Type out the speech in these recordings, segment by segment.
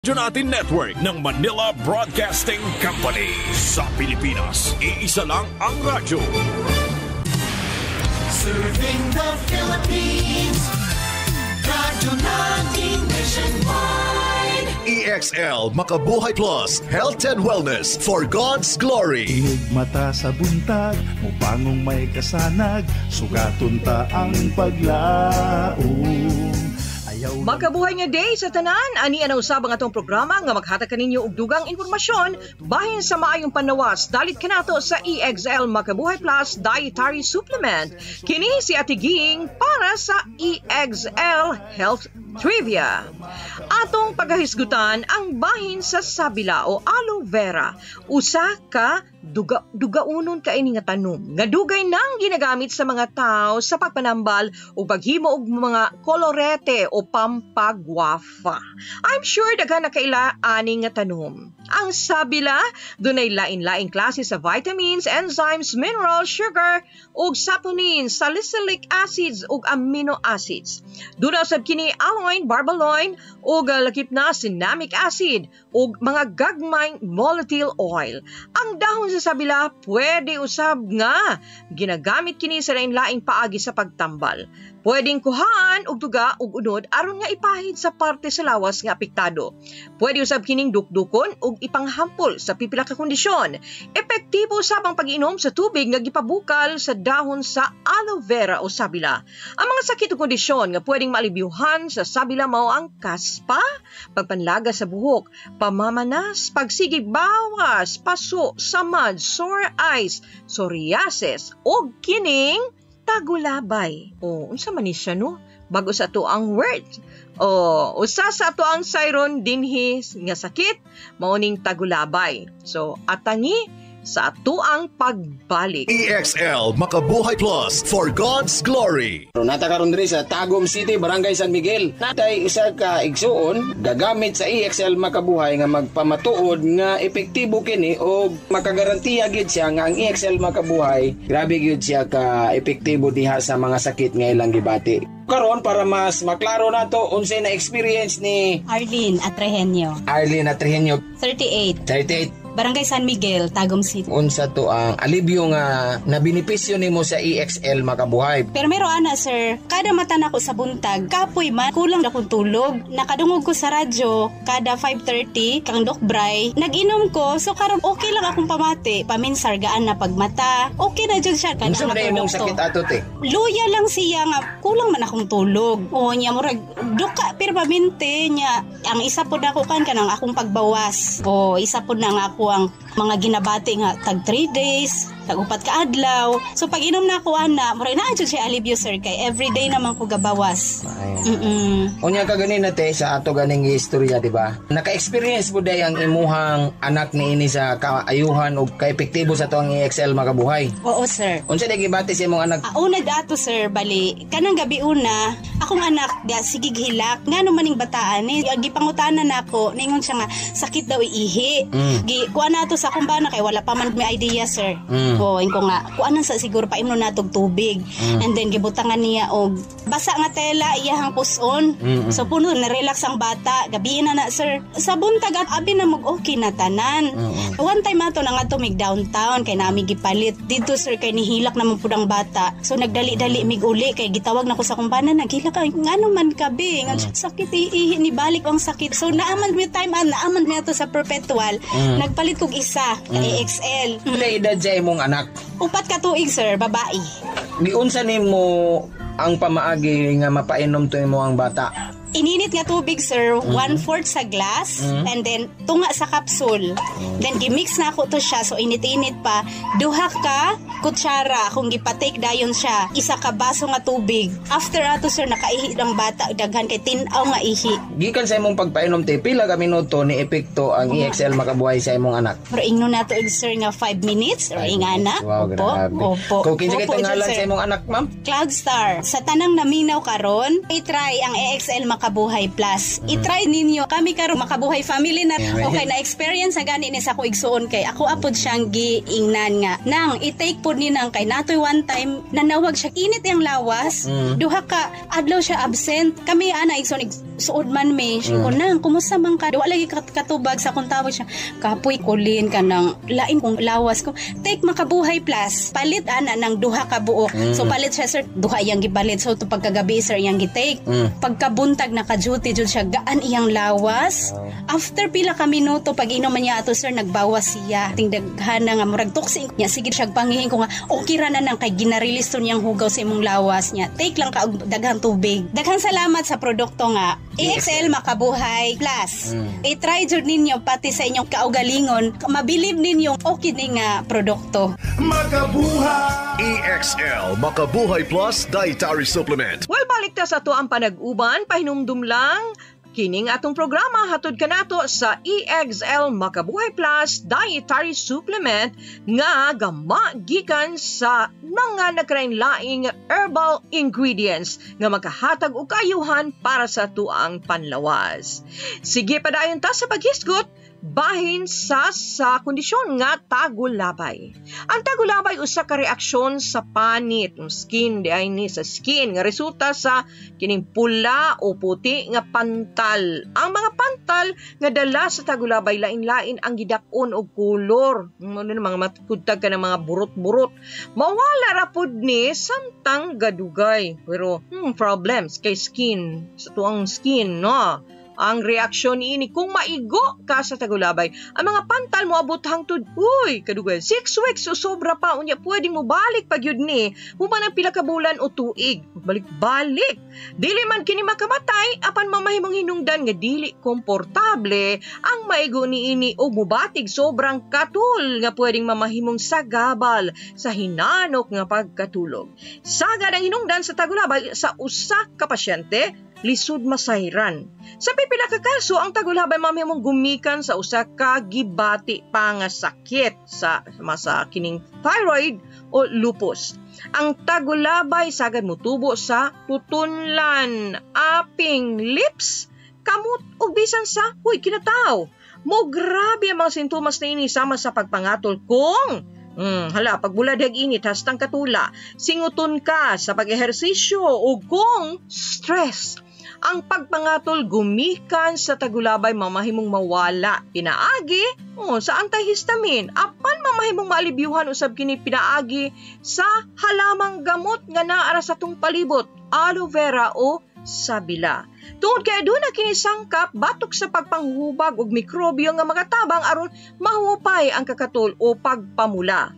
Natin Network ng Manila Broadcasting Company. Sa Pilipinas, iisa lang ang radyo. Serving the Philippines, radyo natin nationwide. EXL Makabuhay Plus, Health and Wellness for God's Glory. Inig mata sa buntag, mupangong may kasanag, sugaton ta ang paglaom. Makabuhay nga day sa tanan, ani ana usab ang atong programa nga maghatag kaninyo og dugang impormasyon bahin sa maayong panawas dalit kanato sa EXL Makabuhay Plus Dietary Supplement. Kini si Ate Ging para sa EXL Health Trivia. Atong paghahisgutan ang bahin sa sabila o aloe vera. Usa ka dugaunon ka ini nga tanom nga dugay nang ginagamit sa mga tao sa pagpanambal o paghimo og mga kolorete o pampagwafa. I'm sure daghan na kaila ani nga tanom. Ang sabila dunay lain-laing klase sa vitamins, enzymes, mineral, sugar ug saponin, salicylic acids ug amino acids. Duna usab kini aloin, barbaloin ug lakip na cinnamic acid ug mga gagmayng volatile oil. Ang dahon sa sabila pwede usab nga ginagamit kini sa lain-laing paagi sa pagtambal. Pwedeng kuhaan og duga ug unod aron nga ipahid sa parte sa lawas nga apektado. Pwede usab kining dukdukon ug ipanghampol sa pipila ka kondisyon. Epektibo usab ang pag-inom sa tubig nga gipabukal sa dahon sa aloe vera o sabila. Ang mga sakit o kondisyon nga pwedeng maalibyuhan sa sabila mao ang kaspa, pagpanlaga sa buhok, pamamanas, pagsigig bawas, paso, samad, sore eyes, psoriasis ug kining tagulabay. Unsa man ni siya no? Bago sa to ang word. Usa sa to ang sayron dinhi nga sakit mao ning tagulabay. So atangi sa atuang pagbalik. EXL Makabuhay Plus for God's Glory. Nata karon diri sa Tagum City, Barangay San Miguel. Natay isa ka igsuon gagamit sa EXL Makabuhay nga magpamatuod nga epektibo kini o makagarantiya gid siya nga ang EXL Makabuhay grabe gyud siya ka epektibo diha sa mga sakit nga ilang gibati. Karon para mas maklaro nato unsay na experience ni Arlene Atrehenyo. 38. Barangay San Miguel, Tagum City. Unsa to ang alibyo nga na benepisyo nimo sa EXL Makabuhay? Pero meron ana sir, kada mata nako sa buntag, kapoy man, kulang na kong tulog. Nakadungog ko sa radyo, kada 5:30, kang dokbray. Nag-inom ko, so karon okay lang akong pamati. Paminsargaan na pagmata. Okay na dyan siya. Unsa man imong sakit ato te? Luya lang siya nga, kulang man akong tulog. Nya murag, duka, pero paminte niya. Ang isa po na ko kanang akong pagbawas. Isa po na nga ako ang mga ginabati nga tag 3 days, tag 4 ka adlaw. So pag inom na ako ana, mura na adyo siya alibyo sir kay everyday naman ko gabawas. Unya ka ganin te sa ato ganing istorya, di ba? Naka-experience mo day ang imuhang anak ni ini sa kaayuhan o ka-epektibo sa to ang EXL Makabuhay? Oo sir. Unsa day gibati sa imong anak? Una dato sir, bali kanang gabi una, akong anak da sigig hilak ngano maning bataan ni gipangutanan nako ningon siya nga sakit daw iihi. Kuan nato sa akong bana kay wala pa man may idea sir. Inko nga kuanan sa siguro pa imno natog tubig. And then gibutangan niya og basa nga tela iyahang puson. So puno na relax ang bata. Gabi na sir. Sa buntag at abi na mag okay na tanan. One time ato na nga tumig downtown kay nami gipalit dito sir kay nihilak naman pud ang bata. So nagdali-dali mig uli kay gitawag nako sa akong bana naghilak kay ngano man kabi nga sakit ihi ni balik ang sakit. So naaman mi time naaman mi ato sa perpetual. Nagpalit kog isa ka EXL. Pila edad sa imong anak? 4 ka tuig sir, babae. Giunsa nimo ang pamaagi nga mapainom to imo ang bata? Ininit nga tubig sir, 1/4 sa glass and then tunga sa capsule. Then gimix na ako to siya, so init-init pa. 2 ka kutsara kung gipatake dayon siya. 1 ka baso nga tubig. After ato sir nakaihi ang bata daghan kay tin-aw nga ihi. Gikan sa imong pagpainom te pila ka minuto ni epekto ang EXL Makabuhay sa imong anak? Pero ingno nato sir nga 5 minutes or ingana. Wow, grabe. Opo. Kung kinsa kay ngalan sa imong anak ma'am? Cloudstar. Sa tanang naminaw karon, i-try ang EXL Makabuhay Plus. I-try ninyo. Kami karon Makabuhay family na okay na experience na gani ni sa ko igsuon kay ako apod siyang giingnan nga. Nang i-take pod ni nang kay natoy one time nanawag siya init ang lawas. 2 ka adlaw siya absent. Kami ana igsuon suod man may. Siya ko, nang, kumusta man ka? Wala lagi katubag sa kung tawag siya. Kapoy, kulin ka ng lain kong lawas ko. Take Makabuhay Plus. Palit ana ng duha ka buok. So palit siya, sir, duha iyang gipalit. So ito pagkagabi, sir, iyang gitake. Pagkabuntag, naka-duty dyan siya, gaan iyang lawas. After pila ka minuto, pag inom niya ato, sir, nagbawas siya. Tingdaghan na nga, murag toksik niya. Sige, siya pangihin ko nga, okay ra na nang kay ginarilis to niyang hugaw sa imong lawas niya. Take lang ka og daghang tubig. Daghang salamat sa produkto nga EXL Makabuhay Plus. I-try jud ninyo pati sa inyong kaugalingon. Mabilib ninyo okay ni nga produkto. Makabuhay! EXL Makabuhay Plus Dietary Supplement. Well, balik ta sa to ang panag-uban, pahinumdum lang. Kining atong programa hatod kanato sa EXL Makabuhay Plus Dietary Supplement nga gama gikan sa mga nagkarain-laing herbal ingredients nga makahatag og kaayuhan para sa tuang panlawas. Sige padayon ta sa paghisgot bahin sa kondisyon nga tagulabay. Ang tagulabay usa ka reaksyon sa panit ng skin di ay ni sa skin nga resulta sa kining pula o puti nga pantal. Ang mga pantal nga dala sa tagulabay lain-lain ang gidak-on og kulor. Mga matkudtag ka ng mga burot-burot. Mawala ra pud ni samtang gadugay. Pero problems kay skin sa tuang skin no. Ang reaksyon ini kung maigo ka sa tagulabay, ang mga pantal mo abot hangtod, kadugay, 6 weeks o sobra pa, unya pwedeng mo balik pag yun ni, human ang pila ka bulan o tuig, balik-balik. Dili man kini makamatay, apan mamahimong hinungdan nga dili komportable, ang maigo ni ini o mubatig sobrang katul nga pwedeng mamahimong sagabal sa hinanok nga pagkatulog. Sagad ang hinungdan sa tagulabay sa usa ka pasyente, lisod masayran. Sa pipila ka kaso, ang tagulabay mamahimong gumikan sa usa ka gibati pa nga sakit sa kining thyroid o lupus. Ang tagulabay sagad motubo sa tutunlan, aping, lips, kamot ug bisan sa kinataw. Mo grabe ang mga sintomas na ini sama sa pagpangatol kung pagbuladhag init hastang katula, singuton ka sa pag-ehersisyo o kung stress. Ang pagpangatol gumikan sa tagulabay mamahimong mawala. Pinaagi sa antihistamine. Apan mamahimong maalibyuhan usab kini pinaagi sa halamang gamot nga naara sa tong palibot, aloe vera o sabila. Tungod kay aduna kini sangkap batok sa pagpanghuhubag og mikrobyo nga magatabang aron mahupay ang kakatol o pagpamula.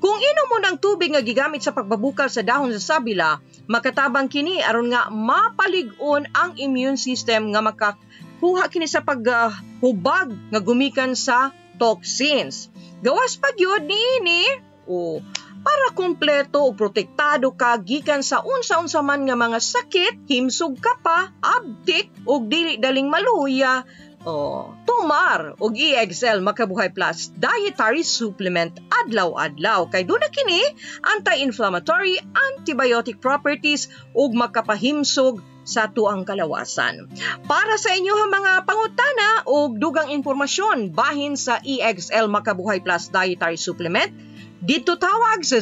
Kung inom mo ng tubig nga gigamit sa pagbabukal sa dahon sa sabila, makatabang kini aron nga mapalig-on ang immune system nga makakuha kini sa paghubag nga gumikan sa toxins. Gawas pa gyud niini para kumpleto o protektado ka gikan sa unsa-unsa man nga mga sakit, himsog ka pa, abtik ug dili daling maluya. Tumar og EXL Makabuhay Plus Dietary Supplement adlaw-adlaw kay duna kini anti-inflammatory, antibiotic properties ug makapahimsog sa tuang kalawasan. Para sa inyo mga pangutana ug dugang impormasyon bahin sa EXL Makabuhay Plus Dietary Supplement, dito tawag sa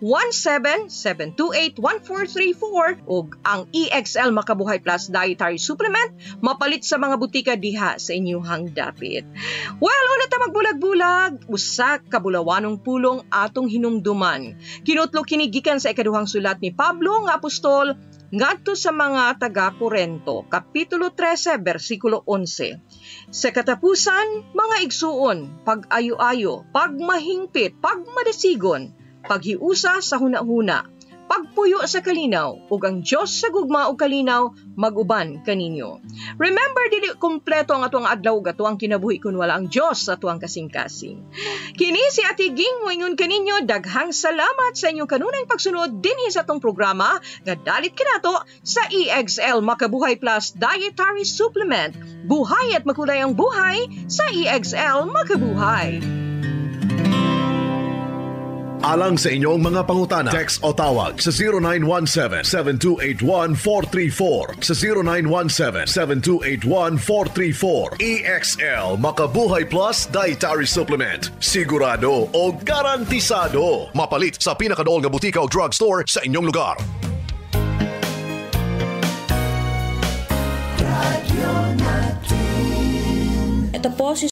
0917-728-1434 ug ang EXL Makabuhay Plus Dietary Supplement mapalit sa mga butika diha sa inyong dapit. Well, una ta magbulag-bulag, usa ka bulawanong pulong atong hinumduman. Kinutlo kini gikan sa ikaduhang sulat ni Pablo nga apostol ngadto sa mga taga-Korinto, Kapitulo 13, versikulo 11. Sa katapusan, mga igsuon, pag-ayo-ayo, pagmahingpit, pagmadasigon, paghiusa sa huna-huna, pagpuyo sa kalinaw, ug ang Diyos sa gugma ug kalinaw, mag-uban kaninyo. Remember, dili kompleto ang atuang adlaw ug atuang kinabuhi kun wala ang Diyos sa atuang kasing-kasing. Kini si Ate Ging moingon kaninyo, daghang salamat sa inyong kanunayng pagsunod dinhi sa atong programa nga dalit kinato sa EXL Makabuhay Plus Dietary Supplement. Buhay at makulay ang buhay sa EXL Makabuhay. Alang sa inyong mga pangutana, text o tawag sa 0917-7281-434, sa 0917-7281-434. EXL Makabuhay Plus Dietary Supplement. Sigurado o garantisado. Mapalit sa pinakadool nga butika o drugstore sa inyong lugar. Ito po si